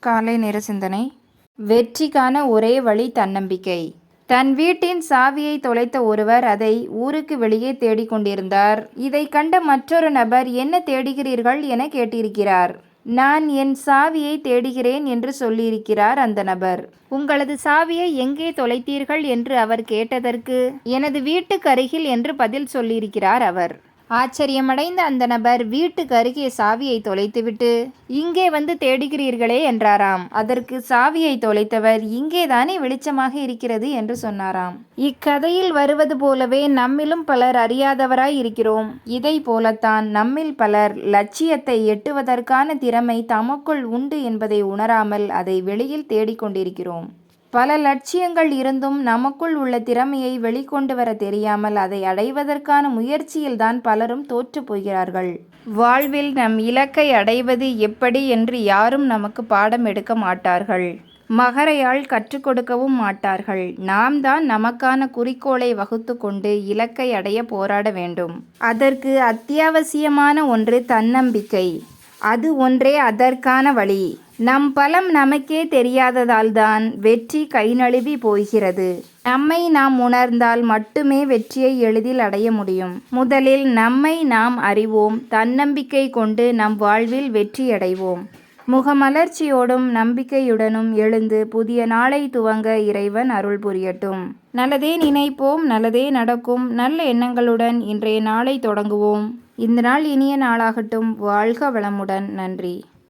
காலை நேர சிந்தனை. வெற்றிக்கான ஒரே வழி தன்னம்பிக்கை. தன் வீட்டின் சாவியை தொலைத்த ஒருவர் அதை ஊருக்கு வெளியே தேடிக் கொண்டிருந்தார். இதை கண்ட மற்றொரு நபர், என்ன தேடுகிறீர்கள் என கேட்டிருக்கிறார். நான் என் சாவியை தேடுகிறேன் என்று சொல்லியிருக்கிறார் அந்த நபர். உங்களது சாவியை எங்கே தொலைத்தீர்கள் என்று அவர் கேட்டதற்கு, எனது வீட்டுக்கு அருகில் என்று பதில் சொல்லியிருக்கிறார் அவர். ஆச்சரியமடைந்த அந்த நபர் வீட்டுக்கு அருகே சாவியை தொலைத்துவிட்டு, இங்கே வந்து தேடுகிறீர்களே என்றாராம். அதற்கு சாவியை தொலைத்தவர், இங்கேதானே வெளிச்சமாக இருக்கிறது என்று சொன்னாராம். இக்கதையில் வருவது போலவே நம்மிலும் பலர் அறியாதவராய் இருக்கிறோம். இதை போலத்தான் நம்மில் பலர் லட்சியத்தை எட்டுவதற்கான திறமை தமக்குள் உண்டு என்பதை உணராமல் அதை வெளியில் தேடிக்கொண்டிருக்கிறோம். பல லட்சியங்கள் இருந்தும் நமக்குள் உள்ள திறமையை வெளிக்கொண்டு வர தெரியாமல் அதை அடைவதற்கான முயற்சியில்தான் பலரும் தோற்று போகிறார்கள். வாழ்வில் நம் இலக்கை அடைவது எப்படி என்று யாரும் நமக்கு பாடம் எடுக்க மாட்டார்கள். மகரையால் கற்றுக் கொடுக்கவும் மாட்டார்கள். நாம் தான் நமக்கான குறிக்கோளை வகுத்து கொண்டு இலக்கை அடைய போராட வேண்டும். அதற்கு அத்தியாவசியமான ஒன்று தன்னம்பிக்கை. அது ஒன்றே அதற்கான வழி. நம் பலம் நமக்கே தெரியாததால்தான் வெற்றி கை நழுவி போகிறது. நம்மை நாம் உணர்ந்தால் மட்டுமே வெற்றியை எளிதில் அடைய முடியும். முதலில் நம்மை நாம் அறிவோம். தன்னம்பிக்கை கொண்டு நம் வாழ்வில் வெற்றியடைவோம். முகமலர்ச்சியோடும் நம்பிக்கையுடனும் எழுந்து புதிய நாளை துவங்க இறைவன் அருள் புரியட்டும். நல்லதே நினைப்போம், நல்லதே நடக்கும். நல்ல எண்ணங்களுடன் இன்றைய நாளை தொடங்குவோம். இந்த நாள் இனிய நாளாகட்டும். வாழ்க வளமுடன். நன்றி.